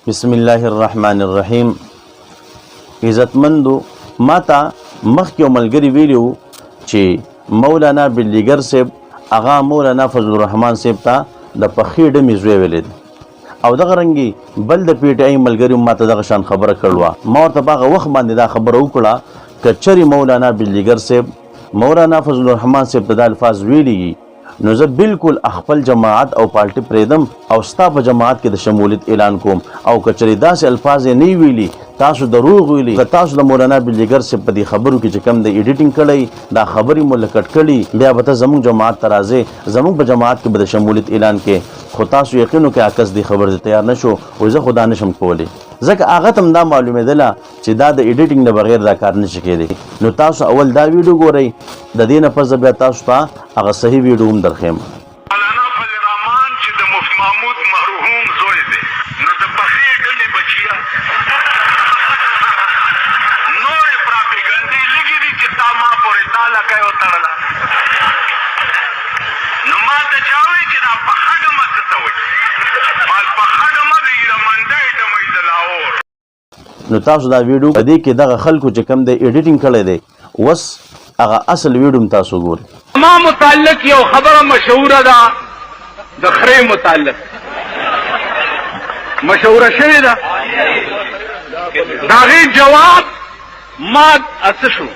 بسم الله الرحمن الرحیم. عزتمندو ماتا مخکې ملګری ویلو چې مولانا بلیګر صاحب هغه مولانا فضل الرحمن صاحب ته د پخې ډمې زوی ویلې او دغه رنګي بل د پی ټی آی ملګری ماته دغه شان خبره کړله. ما ورته په هغه وخت باندې دا خبره وکړه که چېرې مولانا بلیګر صاحب مولانا فضل الرحمن صاحب ته دا الفاظ ویلي نو زه بالکل خپل جماعت او پارټي پرېږدم او ستا په جماعت کې د شمولیت اعلان کوم. او که چېرې داسې الفاظ یې نه ویلي تاسو دروغ ویلي، که تاسو د مولانا بلیګر صاحب په دې خبرو کې چې کوم د ایډیټینګ کړی دا خبرې مو لکټ کړي بیا به ته زموږ جماعت ته راځې، زموږ په جماعت کې به د شمولیت اعلان کې. خو تاسو یقین وکړئ عکس دې خبر ته تیار نه شو او زه خو دا نشم کولی ځکه هغه ته هم دا معلومېدله چې دا د ایډیټینګ نه بغیر دا کار نشي کېدی. نو تاسو اول دا ویډیو ګورئ، د دې نه پس بیا تاسو ته هغه صحیح ویډیو هم درښیم. مولانا فضل الرحمن چې د مفتی محمود مرحوم زوی دی نو د پخې ډلې بچیا نورې پراپیګنډې لګې دي چې تا ما پورې تا لکۍ وتړله. نو ما ته چا وایي چې دا پخه ډمه څه ته وایي؟ مال پخه ډمه د ایرمنډۍ ډمه د لاهور. نو تاسو دا ویډیو په دې کې دغه خلکو چې کوم د ایډیټینګ کړی دی اوس هغه اصل ویډیو هم تاسو ګورئ. ما متعلق یو خبره مشهوره ده د خرې متعلق مشهوره شوې ده، د هغې جواب ما څه شو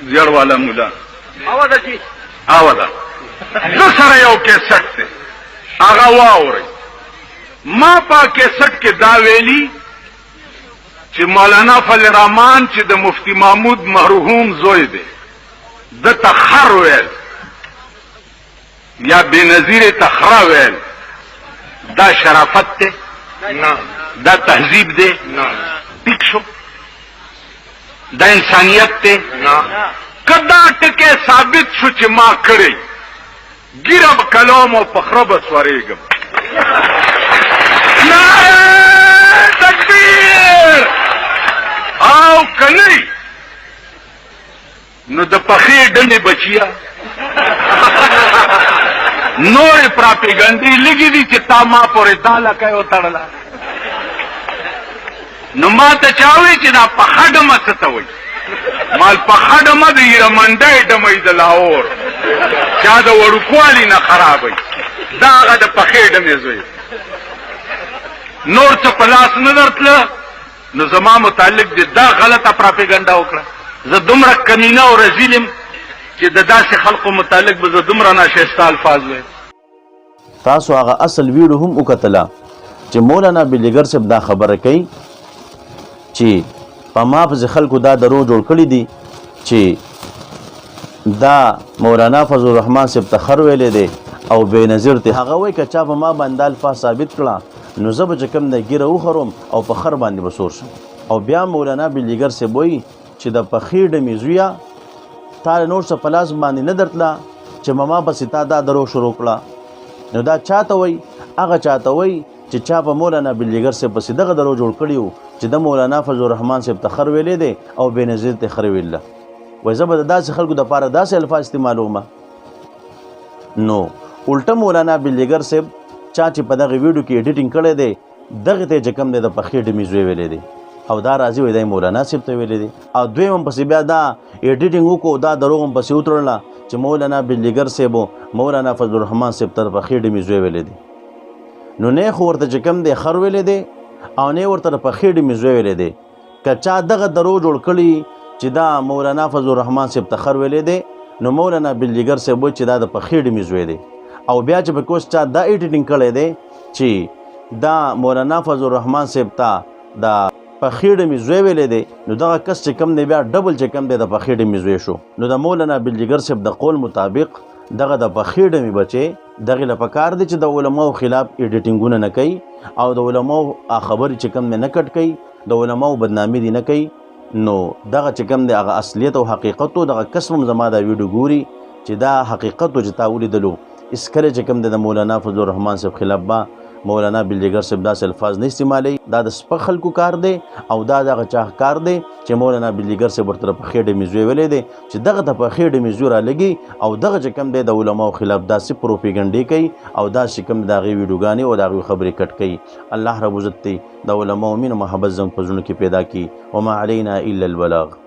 زیړ والا مولا ده زه سره یو کیسټ دی هغه واورئ. ما په کیسټ کې دا ویلي چې مولانا فضل الرحمن چې د مفتی محمود مرحوم زوی دی د تخر ویل یا بنظیر تخرا ویل دا شرافت دی؟ نه. دا تهذیب دی؟ نه. ټیک شو؟ دا انسانیت دی؟ نه. که دا ټکی ثابت شو چې ما کړی ګیره به کلام او پخره به سوریږم. تکبیر او کنی نو د پخې ډلې بچیا نورې پراپیګنډې لګې دي چې تا ما پورې تا لکۍ وتړله. نو ما ته چا وایي چې دا پخه ډمه څه ته وایي؟ مال پخه ډمه د ایرمنډۍ ډمه د لاهور چا د وړوکوالي نه خرابوي دا هغه د پخې ډمې زوی. نور څه په لاس نه درتله نو زما متعلق دې دا غلطه پراپیګنډه وکړه. زه دومره کمینه او رزیل یم چې د داسې خلقو متعلق به زه دومره ناشایسته الفاظ وایم. تاسو هغه اصل ویډیو هم وکتله چې مولانا بلیګر صاحب دا خبره کوي چې په ما پسې خلکو دا درو جوړ کړي دي چې دا مولانا فضل الرحمن صاحب ته خر ویلی دی او بې نظیر دی. هغه وایي که چا په ما باندې الفاظ ثابت کړه نو زه به چې کوم دی ګیره وخورم او په خر باندې به سور شم. او بیا مولانا بلیګر صاحب وایي چې د پخې ډمې زویه تا نور څه په لاس باندې نه درتله چې مما پسې تا دا درو شروع کړه. نو دا چاته وایي؟ هغه چاته وایي چې چا په مولانا بلیګر صاحب پسې دغه درو جوړ کړي وو چې د مولانا فضل الرحمن صاحب ته خر ویلی دی او بې نظیر ته خر ویله. وایي زه به د داسې خلکو دپاره داسې الفاظ استعمالومه. نو الټه مولانا بلیګر صاحب چا چې په دغه ویډیو کې ایډیټینګ کړی دی دغې ته چې کوم دی د پخې ډمې زوی ویلی دی او دا راځي وایي دا مولانا صاحب ته ویلی دی. او دویم هم پسې بیا دا ایډیټینګ وکړو دا دروغ هم پسې وتړله چې مولانا بلیګر صاحب مولانا فضل الرحمن صاحب ته د پخې ډمې زوی ویلی دی. نو نه خو ورته چې کوم دی خر ویلی دی او نه ورته د پخې ډمې زوی ویلی دی. که چا دغه درو جوړ کړي چې دا مولانا فضل الرحمن صاحب ته خر ویلی دی نو مولانا بلیګر صاحب وایي چې دا د پخې ډمې زوی دی. او بیا چې په کوس چا دا ایډیټینګ کړی دی چې دا مولانا فضل الرحمن صاحب ته دا پخې ډمې زوی ویلی دی نو دغه کس چې کوم دی بیا ډبل چې کوم دی د پخې ډمې زوی شو. نو د مولانا بلیګر صاحب د قول مطابق دغه د پخې ډمې بچې دغې له پکار دی چې د علماو خلاف ایډیټینګونه نه کوي او د علماو خبرې چې کوم دی نه کټ کوي، د علماو بدنامي دي نه کوي. نو دغه چې کوم دی هغه اصلیت او حقیقت و دغه کس هم زما دا ویډیو ګوري چې دا حقیقت و چې تا ولیدلو اسکره چې کوم دی د مولانا فضل الرحمن صاحب خلاف به مولانا بلجګر صاحب داسې الفاظ نه استعمالوي. دا د سپک خلکو کار دی او دا دغه چا کار دی چې مولانا بلجګر صاحب ورته په خېډه میزوی ویلی دی چې دغه ته په خېډه میزو رالګي او دغه چې کوم دی د علماو خلاف داسې پروپیګنډې کوي او داسې کوم د هغې ویډیوګانې او د هغې خبرې کټ کوي. الله رب عزت دی د علماو مینه محبت زموږ په زړونو کې پیدا کړي. وما علینا الا البلاغ.